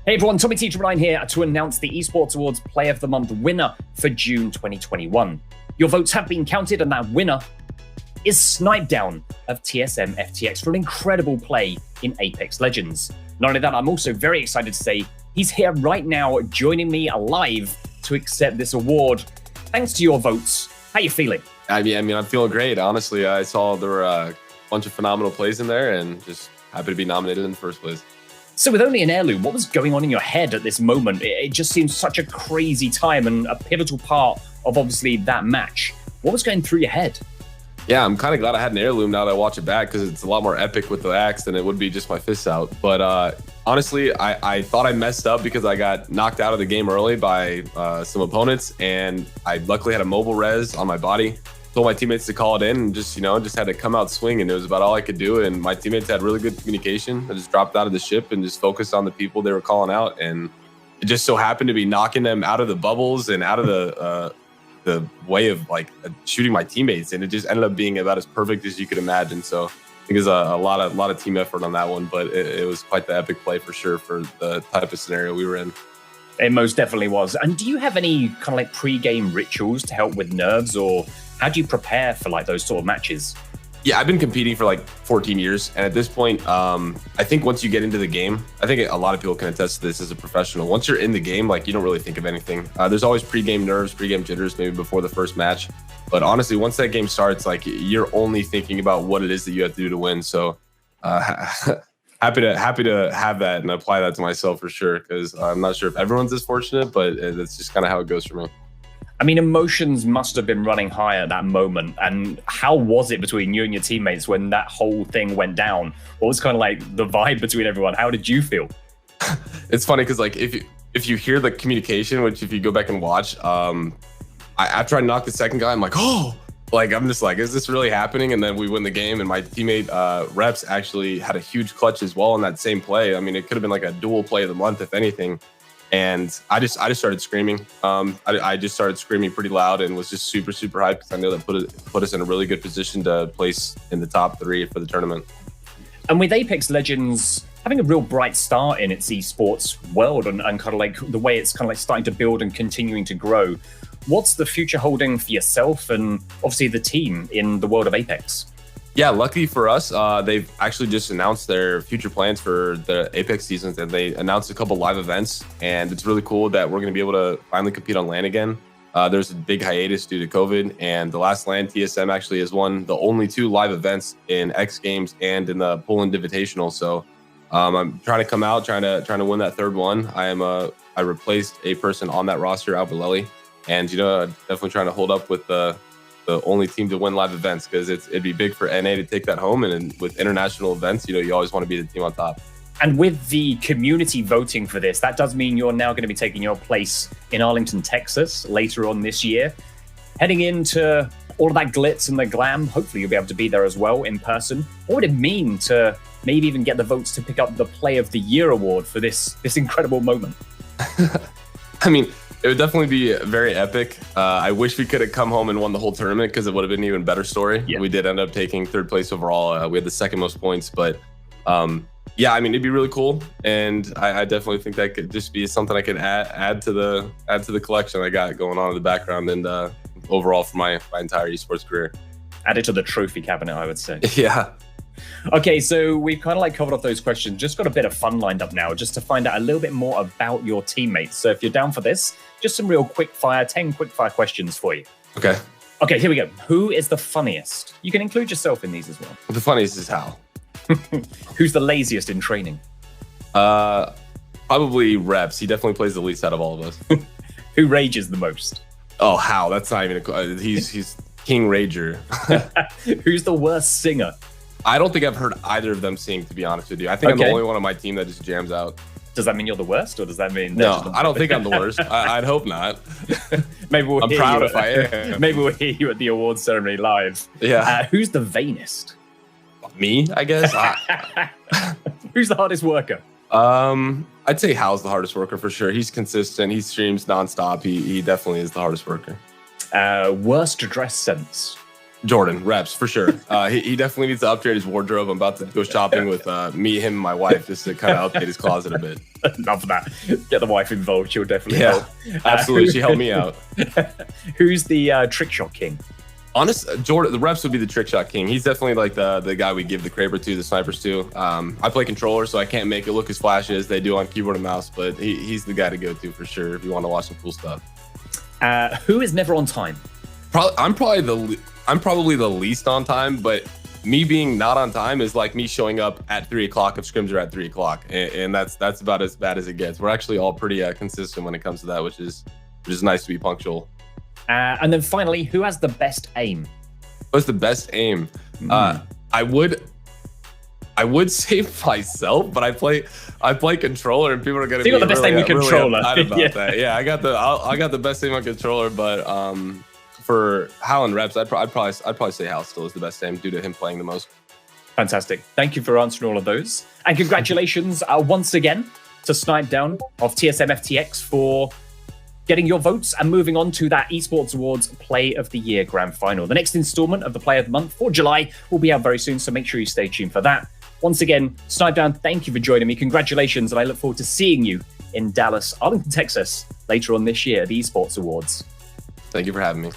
Hey everyone, Tommy TSM here to announce the Esports Awards Player of the Month winner for June 2021. Your votes have been counted, and that winner is Snip3down of TSM FTX for an incredible play in Apex Legends. Not only that, I'm also very excited to say he's here right now joining me live to accept this award. Thanks to your votes. How you feeling? I mean, I'm feeling great. Honestly, I saw there were a bunch of phenomenal plays in there and just happy to be nominated in the first place. So with only an heirloom, what was going on in your head at this moment? It just seems such a crazy time and a pivotal part of obviously that match. What was going through your head? Yeah, I'm kind of glad I had an heirloom now that I watch it back because it's a lot more epic with the axe than it would be just my fists out. But honestly, I thought I messed up because I got knocked out of the game early by some opponents, and I luckily had a mobile res on my body. Told my teammates to call it in and just had to come out swinging. It was about all I could do, and my teammates had really good communication. I just dropped out of the ship and just focused on the people they were calling out, and it just so happened to be knocking them out of the bubbles and out of the way of like shooting my teammates, and it just ended up being about as perfect as you could imagine. So I think there's a lot of team effort on that one, but it was quite the epic play for sure for the type of scenario we were in. It most definitely was. And do you have any kind of like pre-game rituals to help with nerves, or how do you prepare for like those sort of matches? Yeah, I've been competing for like 14 years. And at this point, I think once you get into the game, I think a lot of people can attest to this as a professional. Once you're in the game, like you don't really think of anything. There's always pre-game nerves, pre-game jitters, maybe before the first match. But honestly, once that game starts, like you're only thinking about what it is that you have to do to win. So happy to have that and apply that to myself for sure. Because I'm not sure if everyone's as fortunate, but that's just kind of how it goes for me. I mean, emotions must have been running high at that moment. And how was it between you and your teammates when that whole thing went down? What was kind of like the vibe between everyone? How did you feel? It's funny because like if you hear the communication, which if you go back and watch, after I knocked the second guy, I'm like, oh, like I'm just like, is this really happening? And then we win the game, and my teammate Reps actually had a huge clutch as well in that same play. I mean, it could have been like a dual play of the month, if anything. And I just started screaming. I just started screaming pretty loud and was just super hyped because I know that put us in a really good position to place in the top 3 for the tournament. And with Apex Legends having a real bright start in its esports world and kind of like the way it's kind of like starting to build and continuing to grow, what's the future holding for yourself and obviously the team in the world of Apex? Yeah, lucky for us, they've actually just announced their future plans for the Apex seasons, and they announced a couple live events, and it's really cool that we're going to be able to finally compete on LAN again. There's a big hiatus due to COVID, and the last LAN, TSM actually has won the only 2 live events in X Games and in the Poland Invitational. So I'm trying to come out, trying to win that 3rd one. I replaced a person on that roster, Alvalelli, and definitely trying to hold up with the only team to win live events, because it'd be big for NA to take that home. And with international events, you always want to be the team on top. And with the community voting for this, that does mean you're now going to be taking your place in Arlington, Texas later on this year. Heading into all of that glitz and the glam, hopefully you'll be able to be there as well in person. What would it mean to maybe even get the votes to pick up the Play of the Year award for this incredible moment? I mean, it would definitely be very epic. I wish we could have come home and won the whole tournament because it would have been an even better story. Yeah. We did end up taking 3rd place overall. We had the 2nd most points, but yeah, I mean, it'd be really cool, and I definitely think that could just be something I could add to the collection I got going on in the background and overall for my entire esports career. Add it to the trophy cabinet, I would say. Yeah. Okay, so we've kind of like covered off those questions. Just got a bit of fun lined up now, just to find out a little bit more about your teammates. So if you're down for this, just some real 10 quickfire questions for you. Okay. Okay, here we go. Who is the funniest? You can include yourself in these as well. The funniest is Hal. Who's the laziest in training? Probably Reps. He definitely plays the least out of all of us. Who rages the most? Oh, Hal. That's not even he's King Rager. Who's the worst singer? I don't think I've heard either of them sing, to be honest with you. I think I'm the only one on my team that just jams out. Does that mean you're the worst, or does that mean... No, I don't think I'm the worst. I'd hope not. Maybe we'll I'm proud if I am. Maybe we'll hear you at the awards ceremony live. Yeah. Who's the vainest? Me, I guess. Who's the hardest worker? I'd say Hal's the hardest worker for sure. He's consistent. He streams nonstop. He definitely is the hardest worker. Worst dress sense? Jordan, reps for sure. He definitely needs to upgrade his wardrobe. I'm about to go shopping with me, him, and my wife just to kind of update his closet a bit. Love that. Get the wife involved. She'll definitely help. Absolutely. She helped me out. Who's the trick shot king? Jordan, the reps would be the trick shot king. He's definitely like the guy we give the Kraber to, the snipers to. I play controller, so I can't make it look as flashy as they do on keyboard and mouse, but he's the guy to go to for sure if you want to watch some cool stuff. Who is never on time? I'm probably the least on time, but me being not on time is like me showing up at 3 o'clock if scrims are at 3 o'clock, and that's about as bad as it gets. We're actually all pretty consistent when it comes to that, which is nice to be punctual. And then finally, who has the best aim? What's the best aim? I would say myself, but I play controller, and people are gonna be the best aim with controller. Really about that. Yeah, I got the best aim on controller, but for Hal and reps, I'd probably say Hal still is the best aim due to him playing the most. Fantastic. Thank you for answering all of those, and congratulations once again to Snip3down of TSM FTX for getting your votes and moving on to that Esports Awards Play of the Year Grand Final. The next installment of the Play of the Month for July will be out very soon, so make sure you stay tuned for that. Once again, Snip3down, thank you for joining me. Congratulations, and I look forward to seeing you in Dallas, Arlington, Texas, later on this year, the Esports Awards. Thank you for having me.